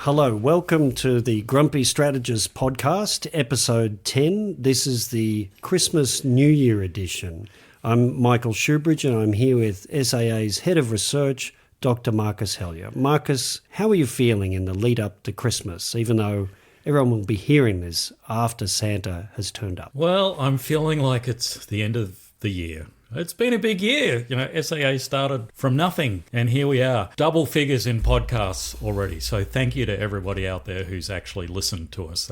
Hello, welcome to the Grumpy Strategist podcast, episode 10. This is the Christmas New Year edition. I'm Michael Shoebridge and I'm here with SAA's Head of Research, Dr. Marcus Hellyer. Marcus, how are you feeling in the lead up to Christmas, even though everyone will be hearing this after Santa has turned up? Well, I'm feeling like it's the end of the year. It's been a big year. SAA started from nothing, and here we are. Double figures in podcasts already. So thank you to everybody out there who's actually listened to us.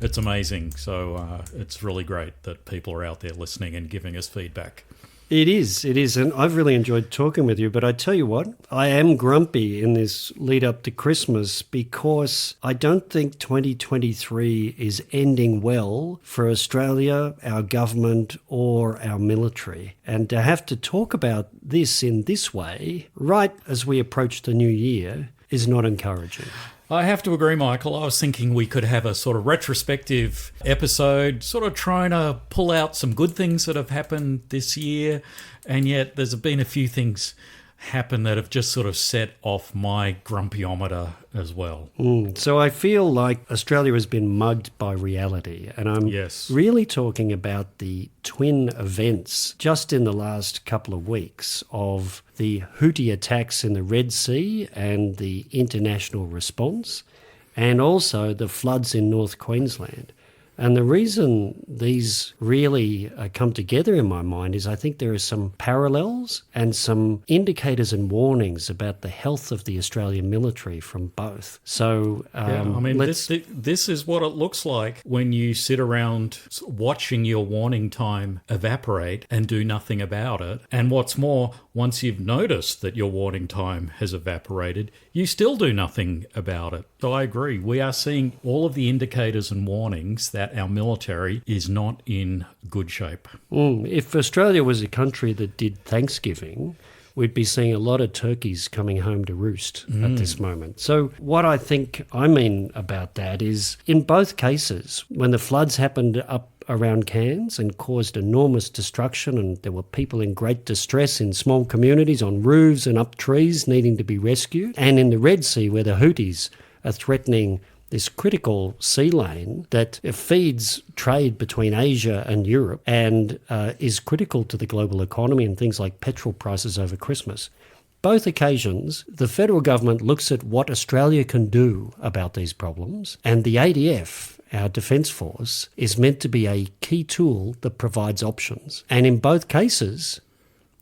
It's amazing. So it's really great that people are out there listening and giving us feedback. It is. And I've really enjoyed talking with you. But I tell you what, I am grumpy in this lead up to Christmas because I don't think 2023 is ending well for Australia, our government, or our military. And to have to talk about this in this way, right as we approach the new year, is not encouraging. I have to agree, Michael. I was thinking we could have a sort of retrospective episode, sort of trying to pull out some good things that have happened this year, and yet there's been a few things happen that have just sort of set off my grumpyometer as well. So I feel like Australia has been mugged by reality, and I'm really talking about the twin events just in the last couple of weeks of the Houthi attacks in the Red Sea and the international response, and also the floods in North Queensland. And the reason these really come together in my mind is I think there are some parallels and some indicators and warnings about the health of the Australian military from both. So, this is what it looks like when you sit around watching your warning time evaporate and do nothing about it. And what's more, once you've noticed that your warning time has evaporated, you still do nothing about it. So I agree. We are seeing all of the indicators and warnings that our military is not in good shape. If Australia was a country that did Thanksgiving, we'd be seeing a lot of turkeys coming home to roost at this moment. So what I think I mean about that is, in both cases, when the floods happened up around Cairns and caused enormous destruction, and there were people in great distress in small communities on roofs and up trees needing to be rescued, and in the Red Sea where the Houthis are threatening this critical sea lane that feeds trade between Asia and Europe and is critical to the global economy and things like petrol prices over Christmas. Both occasions, the federal government looks at what Australia can do about these problems, and the ADF, our Defence Force, is meant to be a key tool that provides options. And in both cases,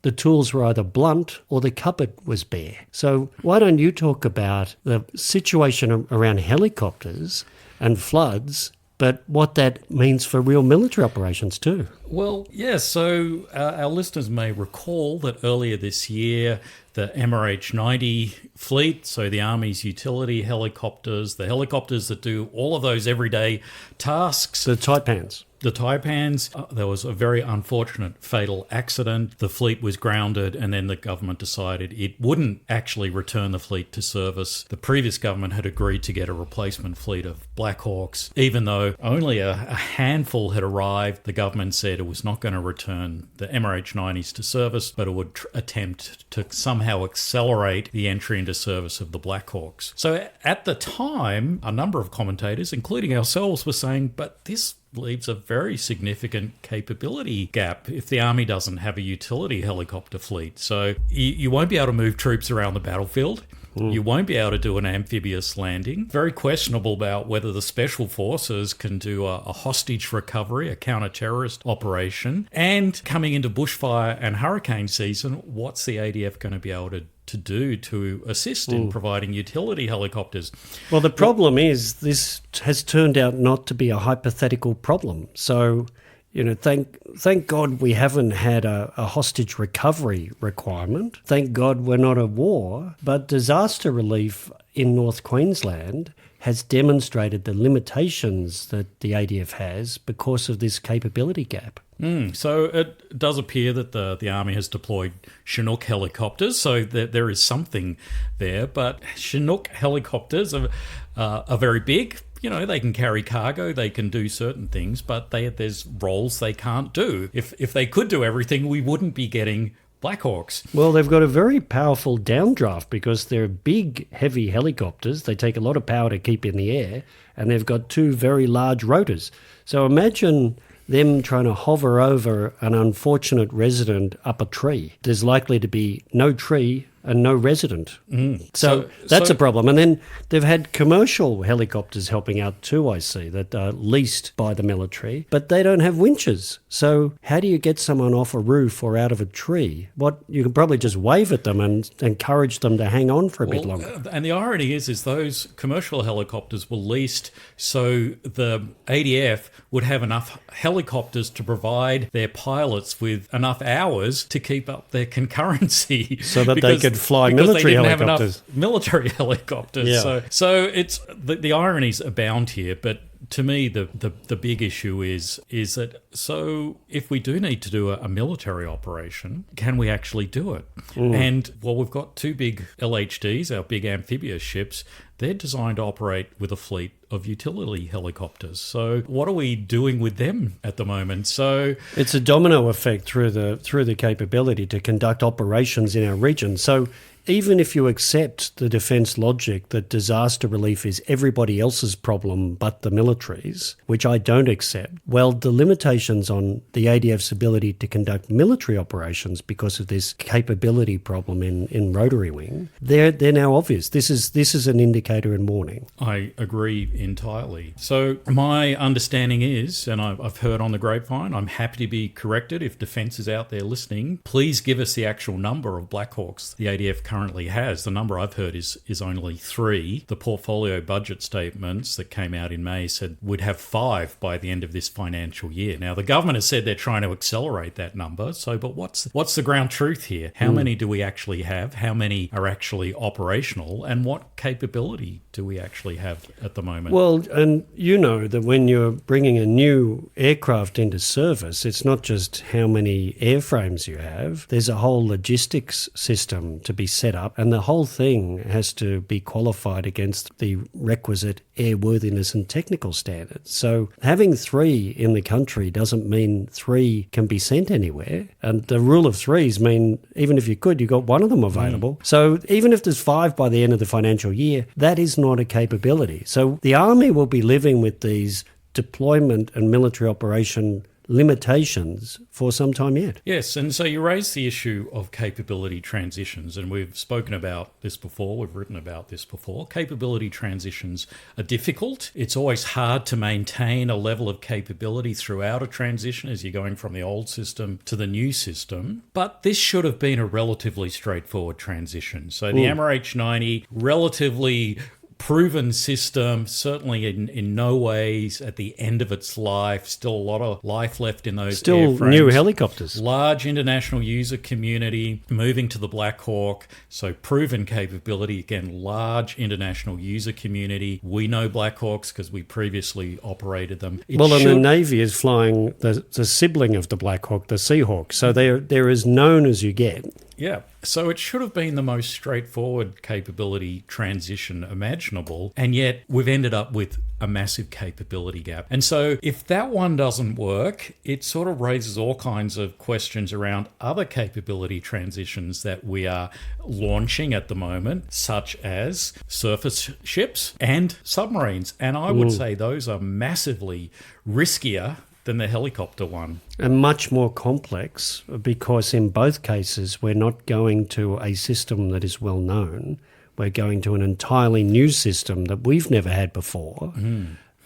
the tools were either blunt or the cupboard was bare. So why don't you talk about the situation around helicopters and floods, but what that means for real military operations too? Well, yes. So our listeners may recall that earlier this year, the MRH-90 fleet, so the Army's utility helicopters, the helicopters that do all of those everyday tasks. The Taipans. The Taipans, there was a very unfortunate fatal accident. The fleet was grounded, and then the government decided it wouldn't actually return the fleet to service. The previous government had agreed to get a replacement fleet of Black Hawks. Even though only a handful had arrived, the government said it was not going to return the MRH-90s to service, but it would attempt to somehow accelerate the entry into service of the Black Hawks. So at the time, a number of commentators, including ourselves, were saying, but this leaves a very significant capability gap if the Army doesn't have a utility helicopter fleet. So you won't be able to move troops around the battlefield. You won't be able to do an amphibious landing. Very questionable about whether the Special Forces can do a hostage recovery, a counter-terrorist operation. And coming into bushfire and hurricane season, what's the ADF going to be able to do to assist in providing utility helicopters? Well, the problem is this has turned out not to be a hypothetical problem. So, thank God we haven't had a hostage recovery requirement. Thank God we're not at war. But disaster relief in North Queensland has demonstrated the limitations that the ADF has because of this capability gap. So it does appear that the Army has deployed Chinook helicopters, so there is something there. But Chinook helicopters are very big. They can carry cargo, they can do certain things, but there's roles they can't do. If they could do everything, we wouldn't be getting Black Hawks. Well, they've got a very powerful downdraft because they're big, heavy helicopters. They take a lot of power to keep in the air, and they've got two very large rotors. So imagine them trying to hover over an unfortunate resident up a tree. There's likely to be no tree and no resident. So that's a problem. And then they've had commercial helicopters helping out too, I see, that are leased by the military, but they don't have winches. So how do you get someone off a roof or out of a tree? You can probably just wave at them and encourage them to hang on for a bit longer. And the irony is those commercial helicopters were leased so the ADF would have enough helicopters to provide their pilots with enough hours to keep up their concurrency. So that they could fly military helicopters. Have enough military helicopters. Yeah. So it's the ironies abound here, but to me, the big issue is that, so if we do need to do a military operation, can we actually do it? And, well, we've got two big LHDs, our big amphibious ships. They're designed to operate with a fleet of utility helicopters. So what are we doing with them at the moment? So it's a domino effect through the capability to conduct operations in our region. So even if you accept the defence logic that disaster relief is everybody else's problem but the military's, which I don't accept, well, the limitations on the ADF's ability to conduct military operations because of this capability problem in rotary wing, they're now obvious. This is an indicator and warning. I agree entirely. So my understanding is, and I've heard on the grapevine, I'm happy to be corrected if Defence is out there listening, please give us the actual number of Black Hawks the ADF currently has. The number I've heard is only 3. The portfolio budget statements that came out in May said we'd have 5 by the end of this financial year. Now, the government has said they're trying to accelerate that number. So, but what's the ground truth here? How many do we actually have? How many are actually operational? And what capability do we actually have at the moment? Well, and you know that when you're bringing a new aircraft into service, it's not just how many airframes you have. There's a whole logistics system to be set up, and the whole thing has to be qualified against the requisite airworthiness and technical standards. So having 3 in the country doesn't mean 3 can be sent anywhere. And the rule of threes mean even if you could, you got one of them available. So even if there's 5 by the end of the financial year, that is not a capability. So the Army will be living with these deployment and military operation limitations for some time yet. Yes, and so you raise the issue of capability transitions, and we've spoken about this before, we've written about this before. Capability transitions are difficult. It's always hard to maintain a level of capability throughout a transition as you're going from the old system to the new system. But this should have been a relatively straightforward transition. So the MRH-90, relatively proven system, certainly in no ways at the end of its life, still a lot of life left in those still airframes. New helicopters. Large international user community, moving to the Black Hawk, so proven capability, again, large international user community. We know Black Hawks because we previously operated them. And the Navy is flying the sibling of the Black Hawk, the Seahawk, so they're as known as you get. Yeah, so it should have been the most straightforward capability transition imaginable, and yet we've ended up with a massive capability gap. And so if that one doesn't work, it sort of raises all kinds of questions around other capability transitions that we are launching at the moment, such as surface ships and submarines. And I would say those are massively riskier than the helicopter one. And much more complex, because in both cases we're not going to a system that is well known. We're going to an entirely new system that we've never had before.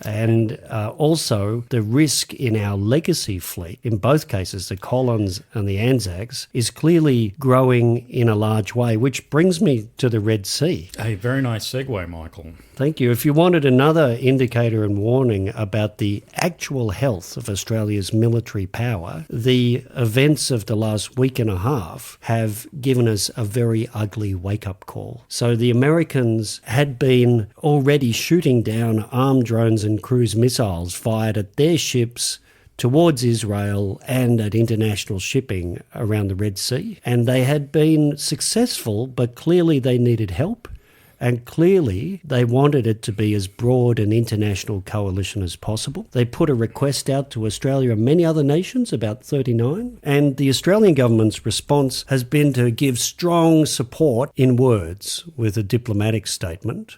And also the risk in our legacy fleet, in both cases, the Collins and the Anzacs, is clearly growing in a large way, which brings me to the Red Sea. A very nice segue, Michael. Thank you. If you wanted another indicator and warning about the actual health of Australia's military power, the events of the last week and a half have given us a very ugly wake-up call. So the Americans had been already shooting down armed drones and cruise missiles fired at their ships towards Israel and at international shipping around the Red Sea. And they had been successful, but clearly they needed help. And clearly, they wanted it to be as broad an international coalition as possible. They put a request out to Australia and many other nations, about 39. And the Australian government's response has been to give strong support in words with a diplomatic statement.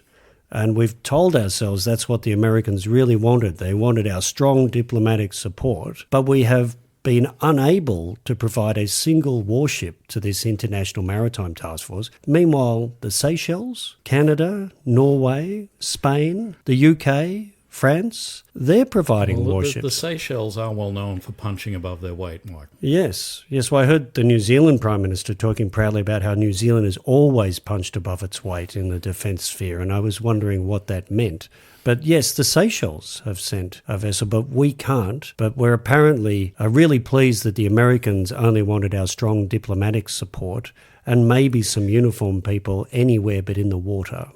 And we've told ourselves that's what the Americans really wanted. They wanted our strong diplomatic support. But we have been unable to provide a single warship to this International Maritime Task Force. Meanwhile, the Seychelles, Canada, Norway, Spain, the UK, France, they're providing warships. The Seychelles are well known for punching above their weight, Mike. Yes. Well, I heard the New Zealand Prime Minister talking proudly about how New Zealand has always punched above its weight in the defence sphere, and I was wondering what that meant. But yes, the Seychelles have sent a vessel, but we can't. But we're apparently really pleased that the Americans only wanted our strong diplomatic support and maybe some uniformed people anywhere but in the water.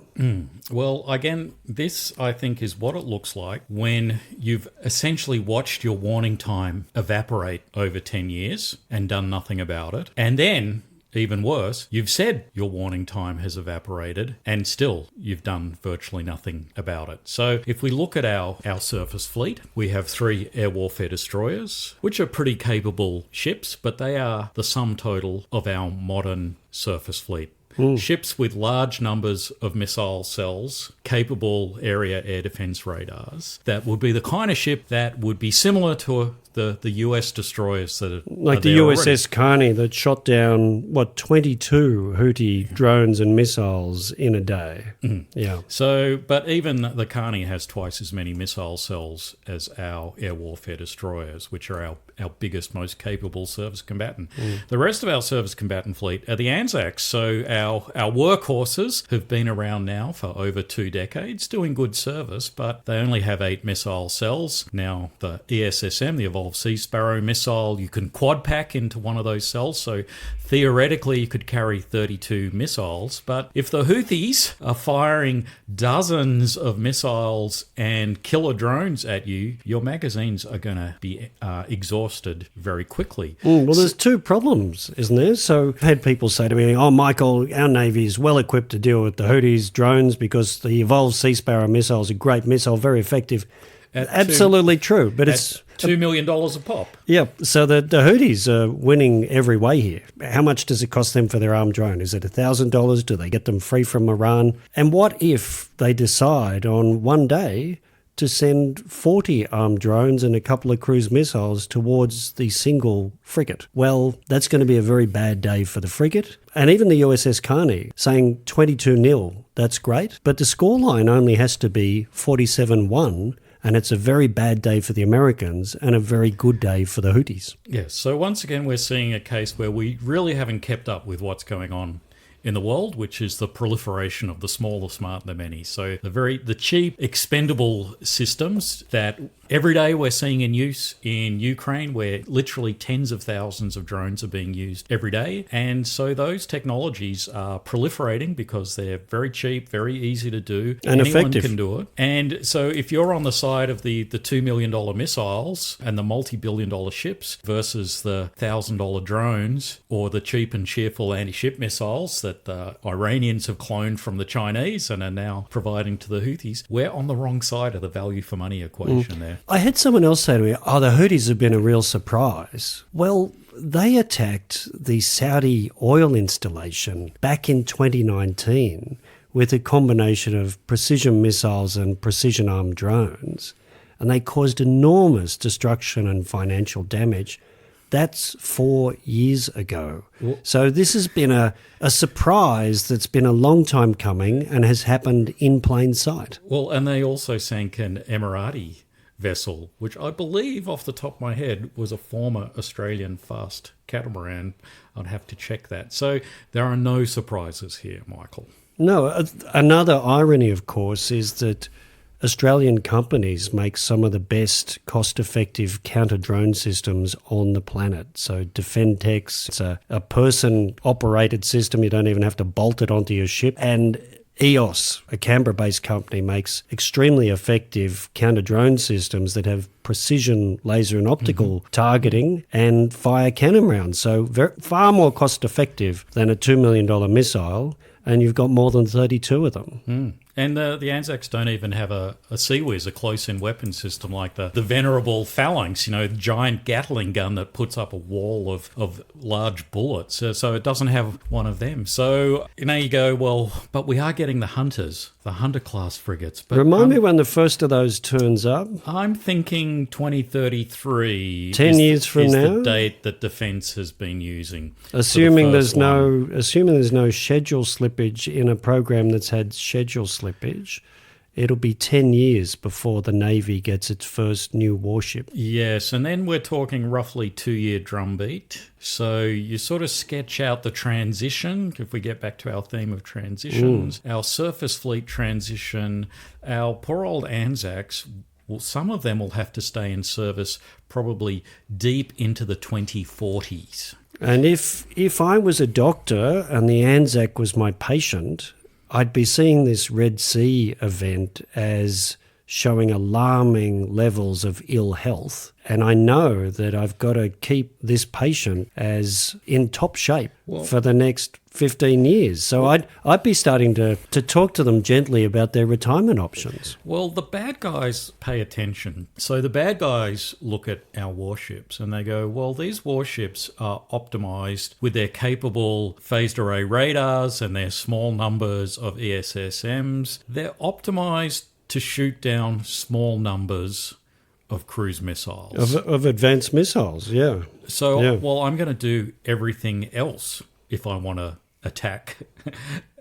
Well, again, this, I think, is what it looks like when you've essentially watched your warning time evaporate over 10 years and done nothing about it. And then, even worse, you've said your warning time has evaporated and still you've done virtually nothing about it. So if we look at our surface fleet, we have 3 air warfare destroyers, which are pretty capable ships, but they are the sum total of our modern surface fleet. Ships with large numbers of missile cells, capable area air defense radars, that would be the kind of ship that would be similar to the US destroyers that are like the USS Carney that shot down, 22 Houthi drones and missiles in a day. Yeah. So, but even the Carney has twice as many missile cells as our air warfare destroyers, which are our biggest, most capable surface combatant. The rest of our surface combatant fleet are the Anzacs. So our workhorses have been around now for over 2 decades, doing good service, but they only have 8 missile cells. Now, the ESSM, the Evolved Sea Sparrow missile, you can quad pack into one of those cells. So theoretically, you could carry 32 missiles. But if the Houthis are firing dozens of missiles and killer drones at you, your magazines are going to be exhausted very quickly. Well, there's 2 problems, isn't there? So I've had people say to me, Michael, our Navy is well equipped to deal with the Houthis drones because the Evolved Sea Sparrow missile is a great missile, very effective. Absolutely true, but it's $2 million a pop. Yeah, so the Houthis are winning every way here. How much does it cost them for their armed drone? Is it $1,000? Do they get them free from Iran? And what if they decide on one day to send 40 armed drones and a couple of cruise missiles towards the single frigate? Well, that's going to be a very bad day for the frigate. And even the USS Carney saying 22-0, that's great. But the scoreline only has to be 47-1. And it's a very bad day for the Americans and a very good day for the Houthis. Yes. So once again, we're seeing a case where we really haven't kept up with what's going on in the world, which is the proliferation of the small, the smart, and the many. So the cheap, expendable systems that every day we're seeing in use in Ukraine, where literally tens of thousands of drones are being used every day. And so those technologies are proliferating because they're very cheap, very easy to do. And anyone effective. Can do it. And so if you're on the side of the $2 million missiles and the multi-billion-dollar ships versus the $1,000 drones or the cheap and cheerful anti-ship missiles that the Iranians have cloned from the Chinese and are now providing to the Houthis, we're on the wrong side of the value for money equation there. I had someone else say to me, the Houthis have been a real surprise. Well, they attacked the Saudi oil installation back in 2019 with a combination of precision missiles and precision armed drones, and they caused enormous destruction and financial damage. That's 4 years ago. So this has been a surprise that's been a long time coming and has happened in plain sight. Well, and they also sank an Emirati vessel, which I believe off the top of my head was a former Australian fast catamaran. I'd have to check that. So there are no surprises here, Michael. No, another irony, of course, is that Australian companies make some of the best cost-effective counter-drone systems on the planet. So Defentex, it's a person-operated system. You don't even have to bolt it onto your ship. And EOS, a Canberra-based company, makes extremely effective counter-drone systems that have precision laser and optical targeting and fire cannon rounds. So far more cost-effective than a $2 million missile. and you've got more than 32 of them. And the Anzacs don't even have a CIWS, a close-in weapon system like the venerable Phalanx, the giant Gatling gun that puts up a wall of large bullets. So it doesn't have one of them. So now you go, well, but we are getting the Hunters, the Hunter-class frigates. But Remind me when the first of those turns up. I'm thinking 2033. 10 years from now? The date that Defence has been using. Assuming there's no schedule slippage in a program that's had schedule slippage, it'll be 10 years before the Navy gets its first new warship. Yes, and then we're talking roughly 2-year drumbeat. So you sort of sketch out the transition, if we get back to our theme of transitions, our surface fleet transition, our poor old Anzacs. Well, some of them will have to stay in service probably deep into the 2040s. And if I was a doctor and the Anzac was my patient, I'd be seeing this Red Sea event as showing alarming levels of ill health. And I know that I've got to keep this patient as in top shape for the next 15 years. So I'd be starting to talk to them gently about their retirement options. Well, the bad guys pay attention. So the bad guys look at our warships and they go, well, these warships are optimized with their capable phased array radars and their small numbers of ESSMs. They're optimized to shoot down small numbers of cruise missiles. Of advanced missiles, yeah. So, well, I'm going to do everything else if I want to attack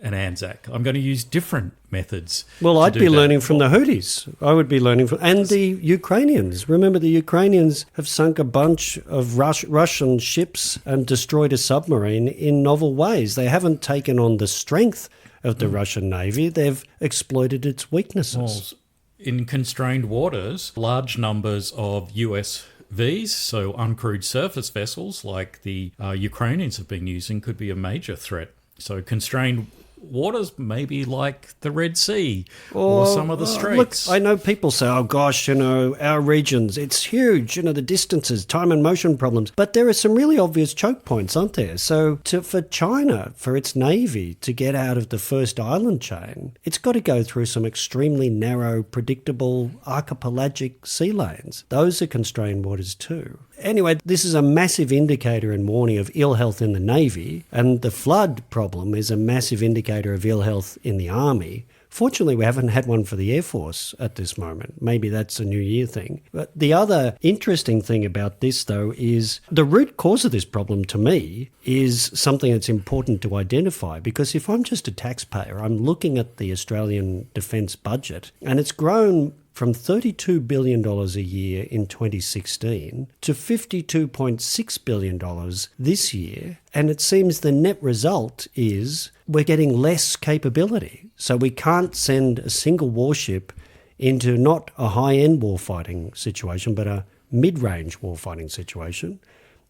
an Anzac. I'm going to use different methods. Well, I'd be learning from the Houthis. I would be learning from... And the Ukrainians. Remember, the Ukrainians have sunk a bunch of Russian ships and destroyed a submarine in novel ways. They haven't taken on the strength of the Russian Navy. They've exploited its weaknesses. Well, in constrained waters, large numbers of USVs, so uncrewed surface vessels like the Ukrainians have been using, could be a major threat. So constrained waters maybe like the Red Sea or some of the straits. Look, I know people say, oh gosh, our regions, it's huge, the distances, time and motion problems. But there are some really obvious choke points, aren't there? So for China, for its navy to get out of the first island chain, it's got to go through some extremely narrow, predictable archipelagic sea lanes. Those are constrained waters too. Anyway, this is a massive indicator and warning of ill health in the Navy, and the flood problem is a massive indicator of ill health in the Army. Fortunately, we haven't had one for the Air Force at this moment. Maybe that's a New Year thing. But the other interesting thing about this, though, is the root cause of this problem, to me, is something that's important to identify. Because if I'm just a taxpayer, I'm looking at the Australian defence budget, and it's grown from $32 billion a year in 2016 to $52.6 billion this year. And it seems the net result is we're getting less capability. So we can't send a single warship into not a high-end warfighting situation, but a mid-range warfighting situation.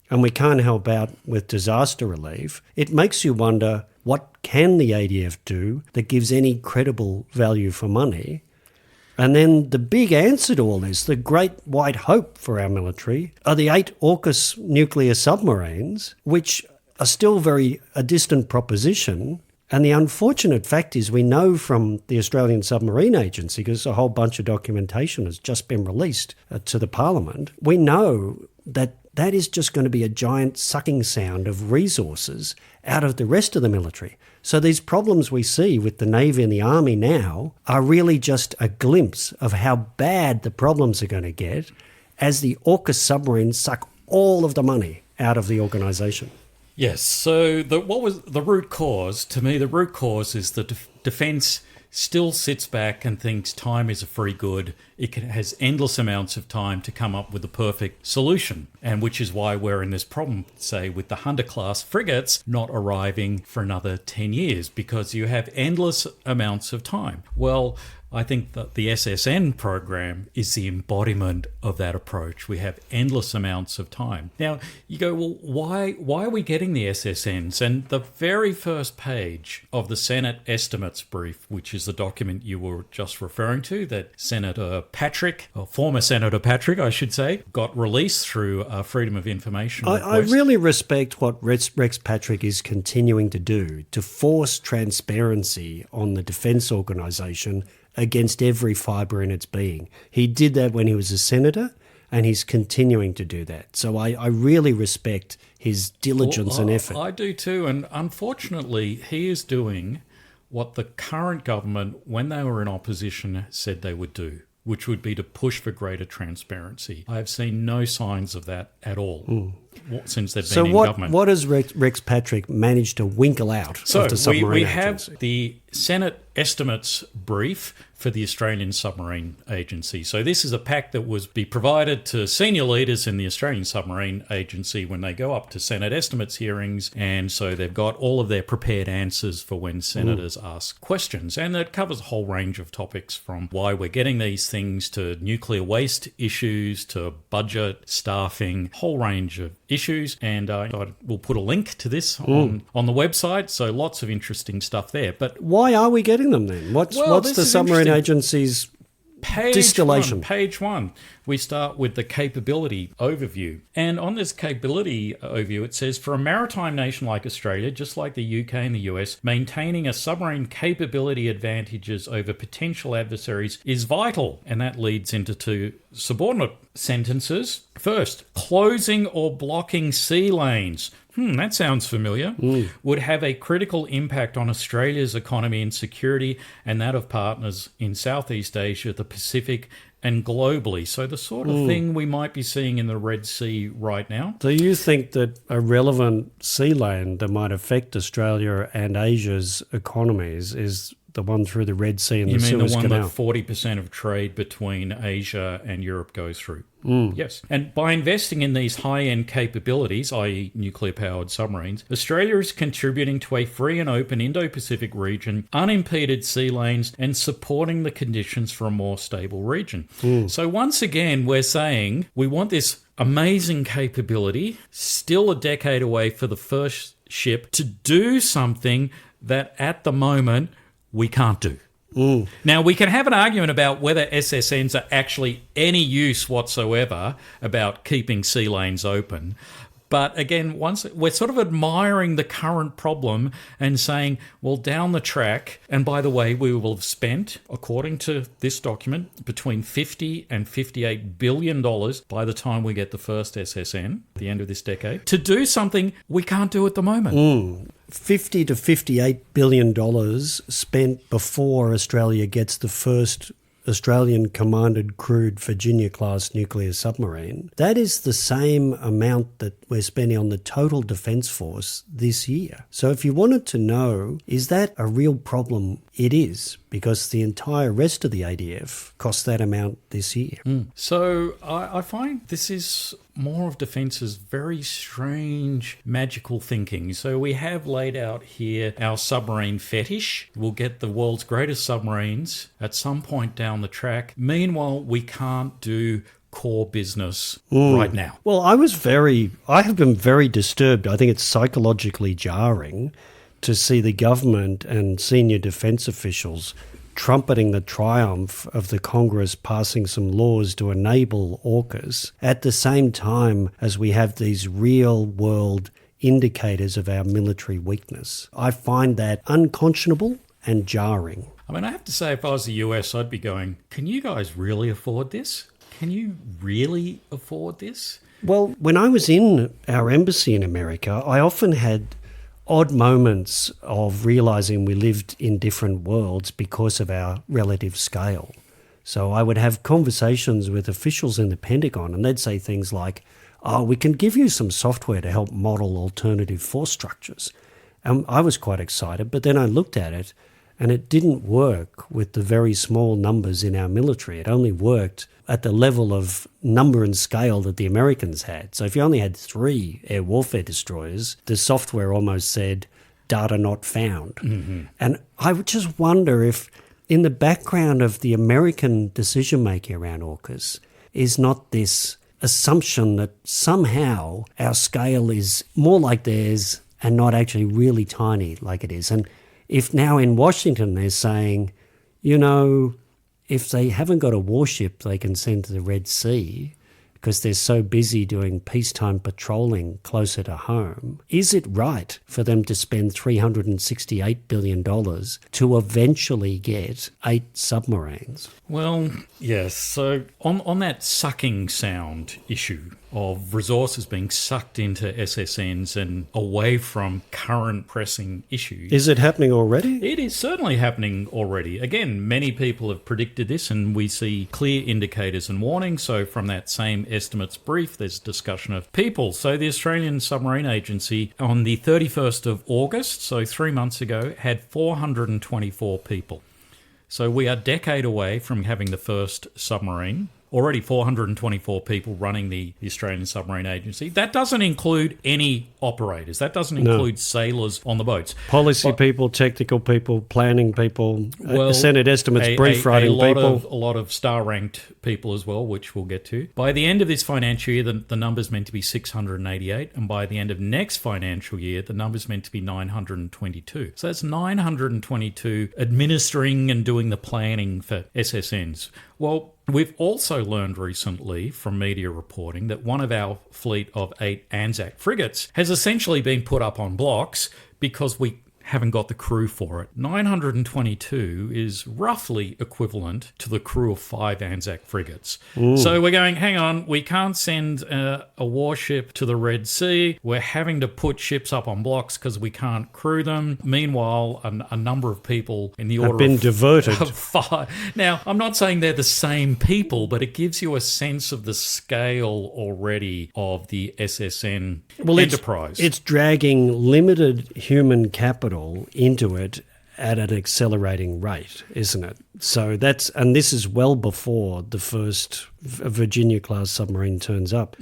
And we can't help out with disaster relief. It makes you wonder, what can the ADF do that gives any credible value for money? And then the big answer to all this, the great white hope for our military, are the 8 AUKUS nuclear submarines, which are still a distant proposition. And the unfortunate fact is we know from the Australian Submarine Agency, because a whole bunch of documentation has just been released to the Parliament, we know that that is just going to be a giant sucking sound of resources out of the rest of the military. So these problems we see with the Navy and the Army now are really just a glimpse of how bad the problems are going to get as the AUKUS submarines suck all of the money out of the organisation. Yes, so what was the root cause? To me, the root cause is that defence still sits back and thinks time is a free good. It has endless amounts of time to come up with the perfect solution, and which is why we're in this problem, say, with the Hunter-class frigates not arriving for another 10 years, because you have endless amounts of time. Well, I think that the SSN program is the embodiment of that approach. We have endless amounts of time. Now, you go, well, why are we getting the SSNs? And the very first page of the Senate estimates brief, which is the document you were just referring to, that Senator Patrick, or former Senator Patrick, I should say, got released through Freedom of Information request. I really respect what Rex Patrick is continuing to do to force transparency on the defence organisation against every fibre in its being. He did that when he was a senator, and he's continuing to do that. So I really respect his diligence and effort. I do too, and unfortunately, he is doing what the current government, when they were in opposition, said they would do, which would be to push for greater transparency. I have seen no signs of that at all since they've been in government. So what has Rex Patrick managed to winkle out of the submarine we agency? have the Senate estimates brief for the Australian Submarine Agency. So this is a pack that was be provided to senior leaders in the Australian Submarine Agency when they go up to Senate estimates hearings, and so they've got all of their prepared answers for when senators ask questions. And it covers a whole range of topics, from why we're getting these things to nuclear waste issues to budget, staffing, whole range of issues. And we'll put a link to this on the website, so lots of interesting stuff there. But why are we getting them then? What's the submarine agency's distillation? Page one, we start with the capability overview. And on this capability overview, it says, for a maritime nation like Australia, just like the UK and the US, maintaining a submarine capability advantages over potential adversaries is vital. And that leads into two subordinate sentences. First, closing or blocking sea lanes. That sounds familiar. Would have a critical impact on Australia's economy and security, and that of partners in Southeast Asia, the Pacific, and globally. So the sort of thing we might be seeing in the Red Sea right now. Do you think that a relevant sea lane that might affect Australia and Asia's economies is the one through the Red Sea and the Suez Canal? You mean the one that 40% of trade between Asia and Europe goes through? Yes. And by investing in these high-end capabilities, i.e. nuclear-powered submarines, Australia is contributing to a free and open Indo-Pacific region, unimpeded sea lanes, and supporting the conditions for a more stable region. So once again, we're saying we want this amazing capability, still a decade away for the first ship, to do something that at the moment we can't do. Now, we can have an argument about whether SSNs are actually any use whatsoever about keeping sea lanes open. But again, once we're sort of admiring the current problem and saying, well, down the track, and by the way, we will have spent, according to this document, between $50 and $58 billion by the time we get the first SSN at the end of this decade, to do something we can't do at the moment. $50 to $58 billion spent before Australia gets the first Australian commanded crewed Virginia-class nuclear submarine. That is the same amount that we're spending on the total Defence Force this year. So if you wanted to know, is that a real problem? It is, because the entire rest of the ADF costs that amount this year. So I find this is more of Defence's very strange, magical thinking. So we have laid out here our submarine fetish. We'll get the world's greatest submarines at some point down the track. Meanwhile, we can't do core business right now. Well, I have been very disturbed. I think it's psychologically jarring to see the government and senior defence officials trumpeting the triumph of the Congress passing some laws to enable AUKUS at the same time as we have these real-world indicators of our military weakness. I find that unconscionable and jarring. I mean, I have to say, if I was the US, I'd be going, can you guys really afford this? Can you really afford this? Well, when I was in our embassy in America, I often had odd moments of realising we lived in different worlds because of our relative scale. So I would have conversations with officials in the Pentagon, and they'd say things like, oh, we can give you some software to help model alternative force structures. And I was quite excited, but then I looked at it and it didn't work with the very small numbers in our military. It only worked at the level of number and scale that the Americans had. So if you only had 3 air warfare destroyers, the software almost said data not found. And I would just wonder if in the background of the American decision-making around AUKUS is not this assumption that somehow our scale is more like theirs and not actually really tiny like it is. And if now in Washington they're saying, you know, if they haven't got a warship they can send to the Red Sea because they're so busy doing peacetime patrolling closer to home, is it right for them to spend $368 billion to eventually get 8 submarines? Well, yes. So on that sucking sound issue of resources being sucked into SSNs and away from current pressing issues. Is it happening already? It is certainly happening already. Again, many people have predicted this and we see clear indicators and warnings. So from that same estimates brief, there's discussion of people. So the Australian Submarine Agency on the 31st of August, so 3 months ago, had 424 people. So we are a decade away from having the first submarine. Already 424 people running the Australian Submarine Agency. That doesn't include any operators. That doesn't include sailors on the boats. Policy people, technical people, planning people, Senate estimates, brief writing people. A lot of star-ranked people as well, which we'll get to. By the end of this financial year, the number's meant to be 688. And by the end of next financial year, the number's meant to be 922. So that's 922 administering and doing the planning for SSNs. Well, we've also learned recently from media reporting that one of our fleet of 8 Anzac frigates has essentially been put up on blocks because we haven't got the crew for it. 922 is roughly equivalent to the crew of 5 Anzac frigates. Ooh. So we're going, hang on, we can't send a warship to the Red Sea. We're having to put ships up on blocks because we can't crew them. Meanwhile, a number of people in the order have been diverted. Of 5. Now, I'm not saying they're the same people, but it gives you a sense of the scale already of the SSN enterprise. It's dragging limited human capital into it at an accelerating rate, isn't it? So this is well before the first Virginia-class submarine turns up.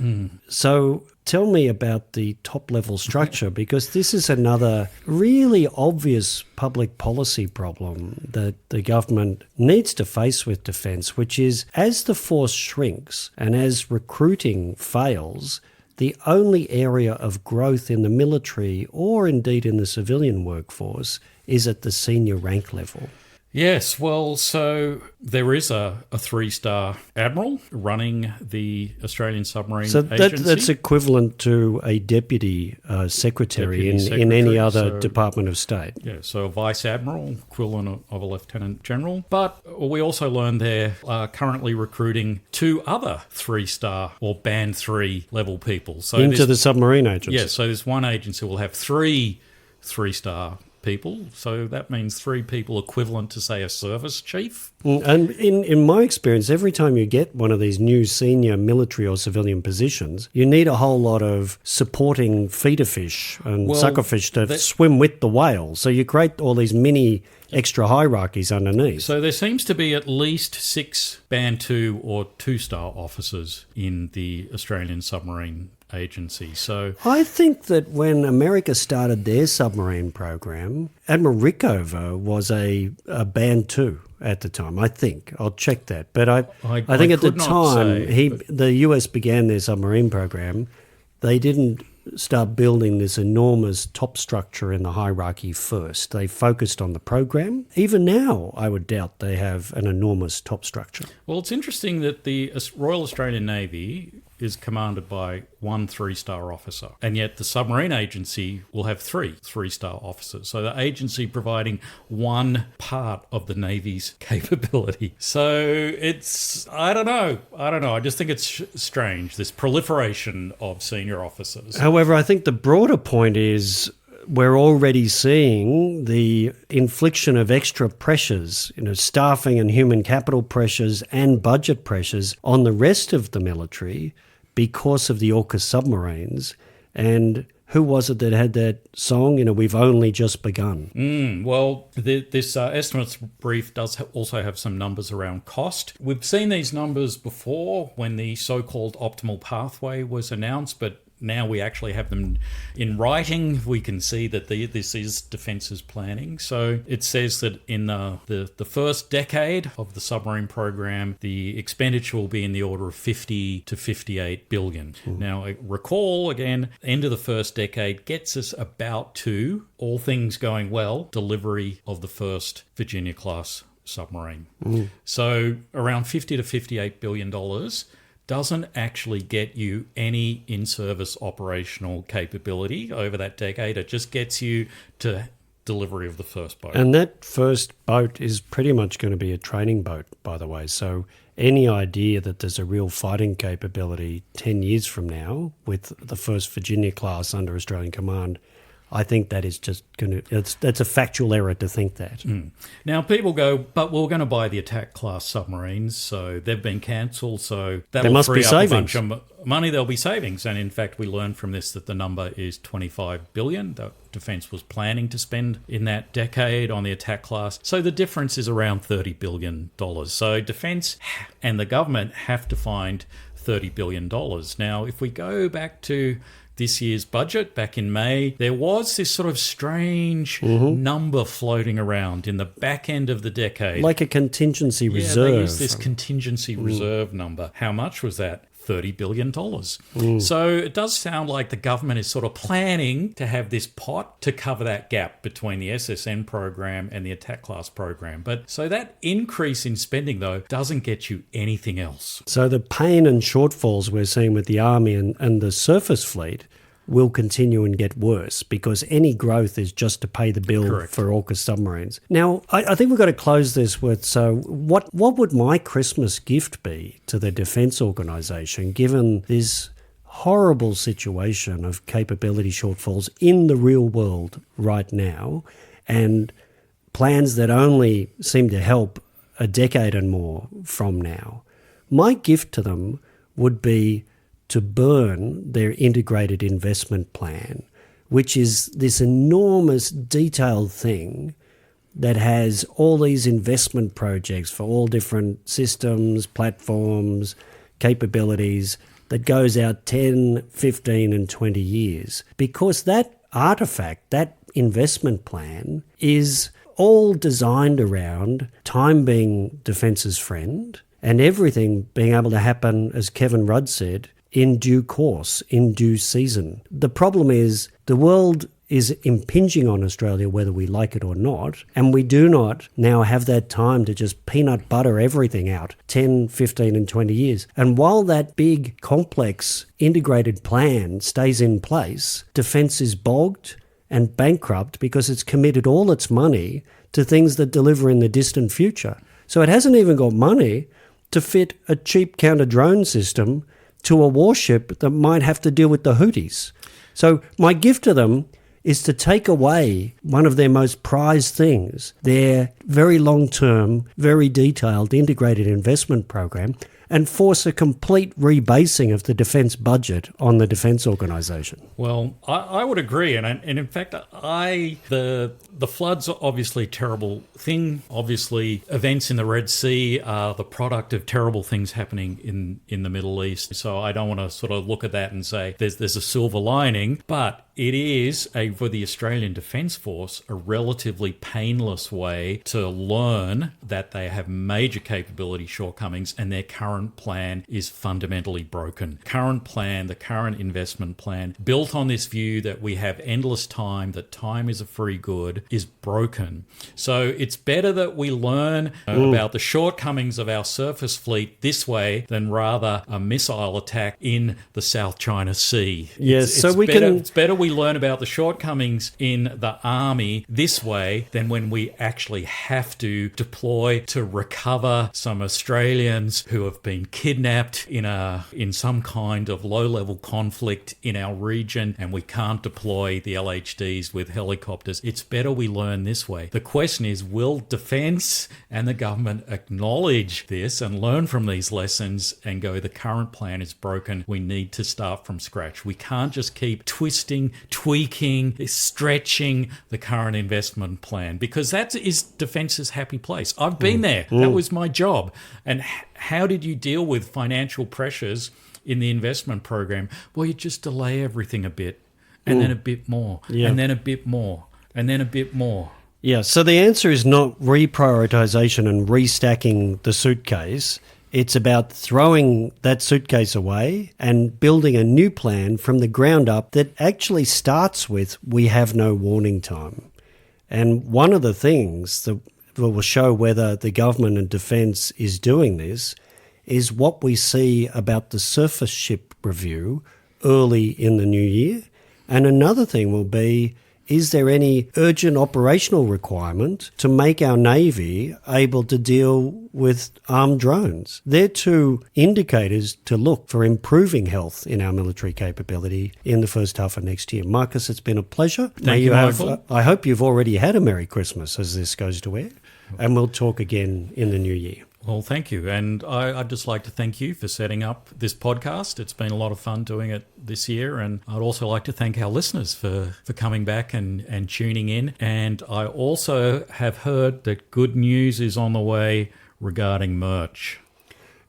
So tell me about the top-level structure, because this is another really obvious public policy problem that the government needs to face with defence, which is as the force shrinks and as recruiting fails, the only area of growth in the military or indeed in the civilian workforce is at the senior rank level. Yes, well, so there is a 3-star admiral running the Australian Submarine Agency. So that's equivalent to a deputy secretary in any other Department of State. Yeah, so a vice admiral, equivalent of a lieutenant general. But we also learned they're currently recruiting 2 other 3-star or band 3 level people. So into the submarine agency. Yeah, so this one agency will have 3 3-star people, so that means 3 people equivalent to, say, a service chief. And in my experience, every time you get one of these new senior military or civilian positions, you need a whole lot of supporting feeder fish and suckerfish to swim with the whale. So you create all these mini extra hierarchies underneath. So there seems to be at least 6 Band 2 or 2-star officers in the Australian Submarine Agency. So I think that when America started their submarine program, Admiral Rickover was a Band 2 at the time, I think. I'll check that. But I think at the time the US began their submarine program, they didn't start building this enormous top structure in the hierarchy first. They focused on the program. Even now, I would doubt they have an enormous top structure. Well, it's interesting that the Royal Australian Navy is commanded by 1 3-star officer, and yet the submarine agency will have 3 3-star officers. So the agency providing one part of the Navy's capability. So it's, I don't know. I just think it's strange, this proliferation of senior officers. However, I think the broader point is we're already seeing the infliction of extra pressures, staffing and human capital pressures and budget pressures on the rest of the military because of the AUKUS submarines. And who was it that had that song, we've only just begun? Well, this estimates brief does also have some numbers around cost. We've seen these numbers before when the so-called optimal pathway was announced, but now we actually have them in writing. We can see that this is defence's planning. So it says that in the first decade of the submarine program, the expenditure will be in the order of 50 to 58 billion. Now, recall again, end of the first decade gets us about to, all things going well, delivery of the first Virginia-class submarine. So around 50 to 58 billion dollars doesn't actually get you any in-service operational capability over that decade. It just gets you to delivery of the first boat. And that first boat is pretty much going to be a training boat, by the way. So any idea that there's a real fighting capability 10 years from now with the first Virginia class under Australian command, I think that is just going to, that's a factual error to think that. Now, people go, but we're going to buy the attack class submarines, so they've been cancelled, so that'll free up a bunch of money. There'll be savings. And in fact, we learned from this that the number is 25 billion that Defence was planning to spend in that decade on the attack class. So the difference is around $30 billion. So Defence and the government have to find $30 billion. Now, if we go back to this year's budget back in May, there was this sort of strange number floating around in the back end of the decade. Like a contingency reserve. Yeah, they used this contingency reserve number. How much was that? $30 billion. So it does sound like the government is sort of planning to have this pot to cover that gap between the SSN program and the attack class program. But so that increase in spending, though, doesn't get you anything else. So the pain and shortfalls we're seeing with the Army and the surface fleet will continue and get worse because any growth is just to pay the bill for AUKUS submarines. Now, I think we've got to close this with, so what would my Christmas gift be to the Defence Organisation given this horrible situation of capability shortfalls in the real world right now and plans that only seem to help a decade and more from now? My gift to them would be to burn their integrated investment plan, which is this enormous detailed thing that has all these investment projects for all different systems, platforms, capabilities that goes out 10, 15 and 20 years. Because that artifact, that investment plan is all designed around time being Defence's friend and everything being able to happen, as Kevin Rudd said, in due course, in due season. The problem is the world is impinging on Australia whether we like it or not, and we do not now have that time to just peanut butter everything out 10, 15 and 20 years. And while that big, complex, integrated plan stays in place, Defence is bogged and bankrupt because it's committed all its money to things that deliver in the distant future. So it hasn't even got money to fit a cheap counter-drone system to a warship that might have to deal with the Houthis. So my gift to them is to take away one of their most prized things, their very long-term, very detailed integrated investment program, and force a complete rebasing of the defence budget on the Defence Organisation. Well, I would agree. And in fact, the floods are obviously a terrible thing. Obviously, events in the Red Sea are the product of terrible things happening in the Middle East. So I don't want to sort of look at that and say there's a silver lining. But it is, for the Australian Defence Force, a relatively painless way to learn that they have major capability shortcomings and their current plan is fundamentally broken. Current plan, the current investment plan, built on this view that we have endless time, that time is a free good, is broken. So it's better that we learn about the shortcomings of our surface fleet this way than rather a missile attack in the South China Sea. Yes, It's better we learn about the shortcomings in the Army this way than when we actually have to deploy to recover some Australians who have been kidnapped in some kind of low-level conflict in our region, and we can't deploy the LHDs with helicopters. It's better we learn this way. The question is, will Defence and the government acknowledge this and learn from these lessons and go, the current plan is broken, we need to start from scratch. We can't just keep twisting, tweaking, stretching the current investment plan, because that is Defence's happy place. I've been there. That was my job. And how did you deal with financial pressures in the investment program? Well, you just delay everything a bit, and then a bit more, and then a bit more, and then a bit more. Yeah, so the answer is not reprioritisation and restacking the suitcase. It's about throwing that suitcase away and building a new plan from the ground up that actually starts with we have no warning time. And one of the things that will show whether the government and defence is doing this is what we see about the surface ship review early in the new year. And another thing will be, is there any urgent operational requirement to make our Navy able to deal with armed drones? They're two indicators to look for improving health in our military capability in the first half of next year. Marcus, it's been a pleasure. Thank you, Michael. I hope you've already had a Merry Christmas as this goes to air, and we'll talk again in the new year. Well, thank you. And I'd just like to thank you for setting up this podcast. It's been a lot of fun doing it this year. And I'd also like to thank our listeners for coming back and tuning in. And I also have heard that good news is on the way regarding merch.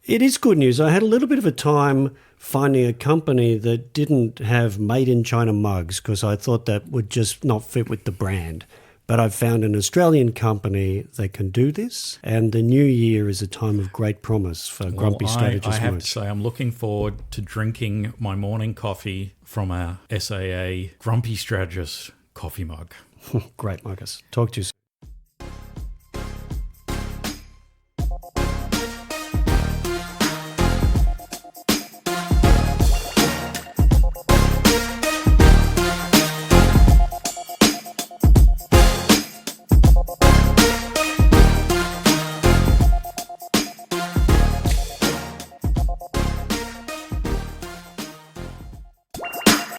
It is good news. I had a little bit of a time finding a company that didn't have made in China mugs because I thought that would just not fit with the brand. But I've found an Australian company that can do this, and the new year is a time of great promise for Grumpy Strategist I have merch. to say, I'm looking forward to drinking my morning coffee from a SAA Grumpy Strategist coffee mug. Great, Marcus. Talk to you soon.